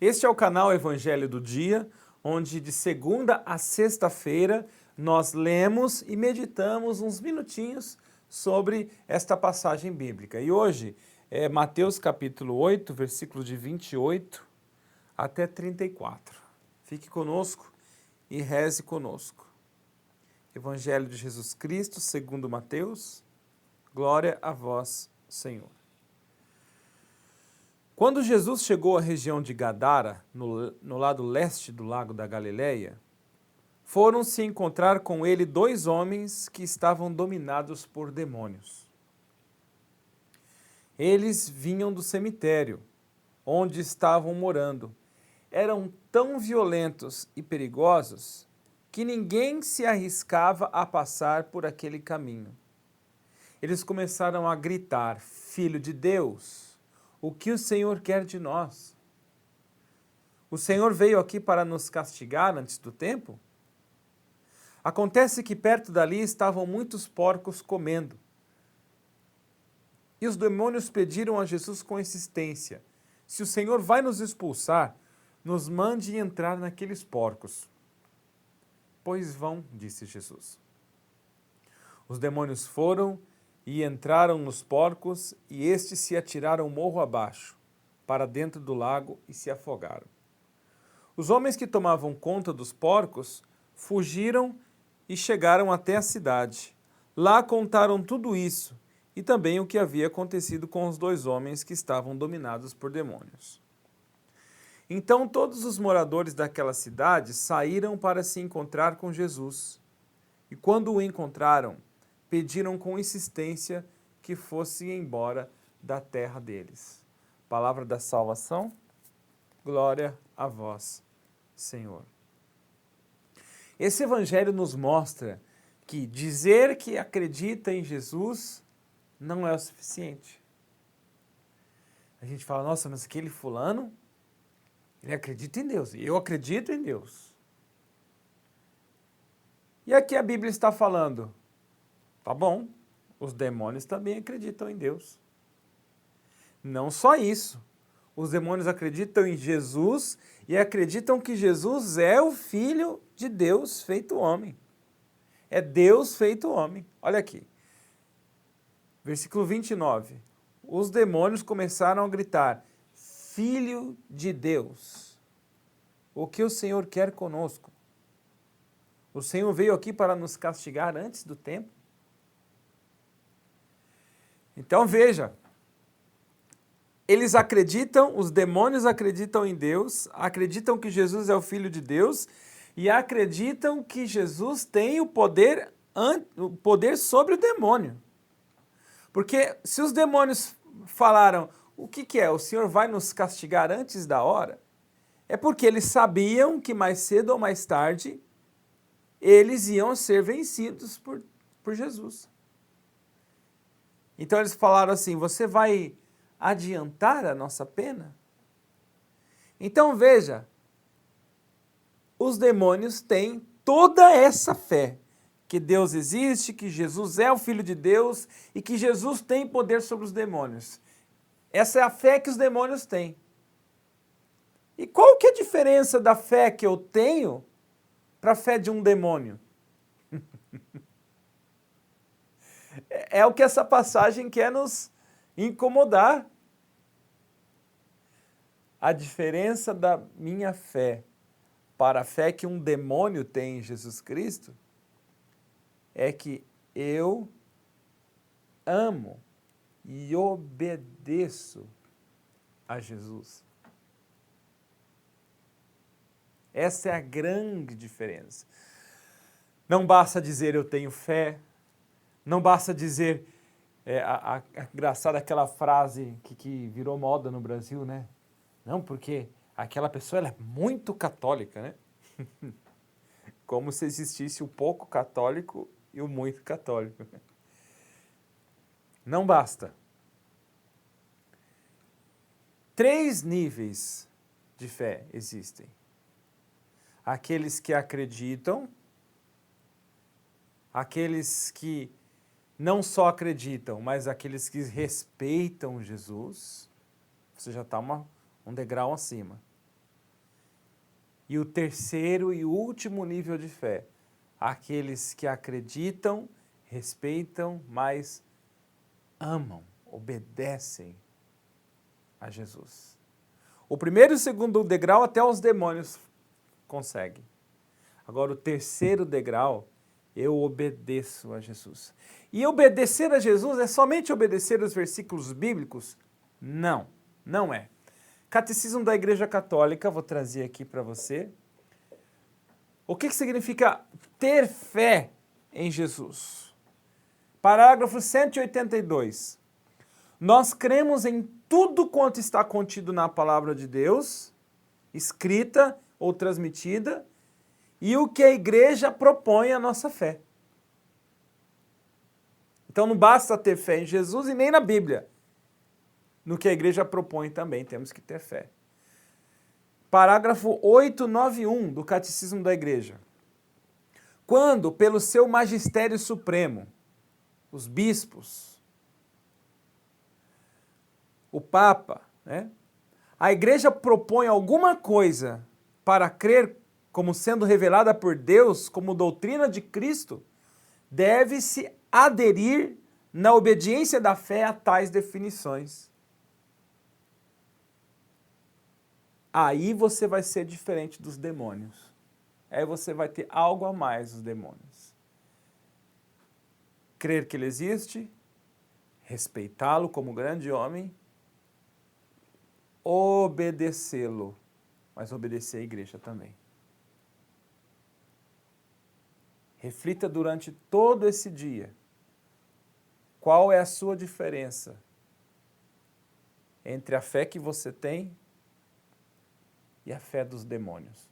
Este é o canal Evangelho do Dia, onde de segunda a sexta-feira nós lemos e meditamos uns minutinhos sobre esta passagem bíblica. E hoje é Mateus capítulo 8, versículos de 28 até 34. Fique conosco e reze conosco. Evangelho de Jesus Cristo, segundo Mateus, glória a vós, Senhor. Quando Jesus chegou à região de Gadara, no lado leste do lago da Galileia, foram se encontrar com ele dois homens que estavam dominados por demônios. Eles vinham do cemitério, onde estavam morando. Eram tão violentos e perigosos que ninguém se arriscava a passar por aquele caminho. Eles começaram a gritar: Filho de Deus, o que o Senhor quer de nós? O Senhor veio aqui para nos castigar antes do tempo? Acontece que perto dali estavam muitos porcos comendo. E os demônios pediram a Jesus com insistência: se o Senhor vai nos expulsar, nos mande entrar naqueles porcos. Pois vão, disse Jesus. Os demônios foram e entraram nos porcos, e estes se atiraram morro abaixo, para dentro do lago, e se afogaram. Os homens que tomavam conta dos porcos fugiram e chegaram até a cidade. Lá contaram tudo isso, e também o que havia acontecido com os dois homens que estavam dominados por demônios. Então todos os moradores daquela cidade saíram para se encontrar com Jesus. E quando o encontraram, pediram com insistência que fosse embora da terra deles. Palavra da salvação, glória a vós, Senhor. Esse evangelho nos mostra que dizer que acredita em Jesus não é o suficiente. A gente fala, nossa, mas aquele fulano, ele acredita em Deus, eu acredito em Deus. E aqui a Bíblia está falando, tá bom, os demônios também acreditam em Deus. Não só isso, os demônios acreditam em Jesus e acreditam que Jesus é o Filho de Deus feito homem. É Deus feito homem. Olha aqui, versículo 29. Os demônios começaram a gritar: Filho de Deus, o que o Senhor quer conosco? O Senhor veio aqui para nos castigar antes do tempo? Então veja, eles acreditam, os demônios acreditam em Deus, acreditam que Jesus é o Filho de Deus e acreditam que Jesus tem o poder sobre o demônio. Porque se os demônios falaram, o que é? O Senhor vai nos castigar antes da hora? É porque eles sabiam que mais cedo ou mais tarde eles iam ser vencidos por Jesus. Então eles falaram assim, você vai adiantar a nossa pena? Então veja, os demônios têm toda essa fé, que Deus existe, que Jesus é o Filho de Deus e que Jesus tem poder sobre os demônios. Essa é a fé que os demônios têm. E qual que é a diferença da fé que eu tenho para a fé de um demônio? É o que essa passagem quer nos incomodar. A diferença da minha fé para a fé que um demônio tem em Jesus Cristo é que eu amo e obedeço a Jesus. Essa é a grande diferença. Não basta dizer eu tenho fé, não basta dizer, engraçada aquela frase que virou moda no Brasil, né? Não, porque aquela pessoa ela é muito católica, né? Como se existisse o pouco católico e o muito católico. Não basta. 3 níveis de fé existem. Aqueles que acreditam, aqueles que não só acreditam, mas aqueles que respeitam Jesus, você já está um degrau acima. E o terceiro e último nível de fé, aqueles que acreditam, respeitam, mas amam, obedecem a Jesus. O primeiro e o segundo degrau até os demônios conseguem. Agora o terceiro degrau, eu obedeço a Jesus. E obedecer a Jesus é somente obedecer os versículos bíblicos? Não, não é. Catecismo da Igreja Católica, vou trazer aqui para você. O que significa ter fé em Jesus? Parágrafo 182. Nós cremos em tudo quanto está contido na palavra de Deus, escrita ou transmitida, e o que a igreja propõe à nossa fé. Então não basta ter fé em Jesus e nem na Bíblia. No que a igreja propõe também temos que ter fé. Parágrafo 891 do Catecismo da Igreja. Quando, pelo seu magistério supremo, os bispos, o Papa, a igreja propõe alguma coisa para crer como sendo revelada por Deus, como doutrina de Cristo, deve-se aderir na obediência da fé a tais definições. Aí você vai ser diferente dos demônios. Aí você vai ter algo a mais dos demônios. Crer que ele existe, respeitá-lo como grande homem, obedecê-lo, mas obedecer à igreja também. Reflita durante todo esse dia qual é a sua diferença entre a fé que você tem e a fé dos demônios.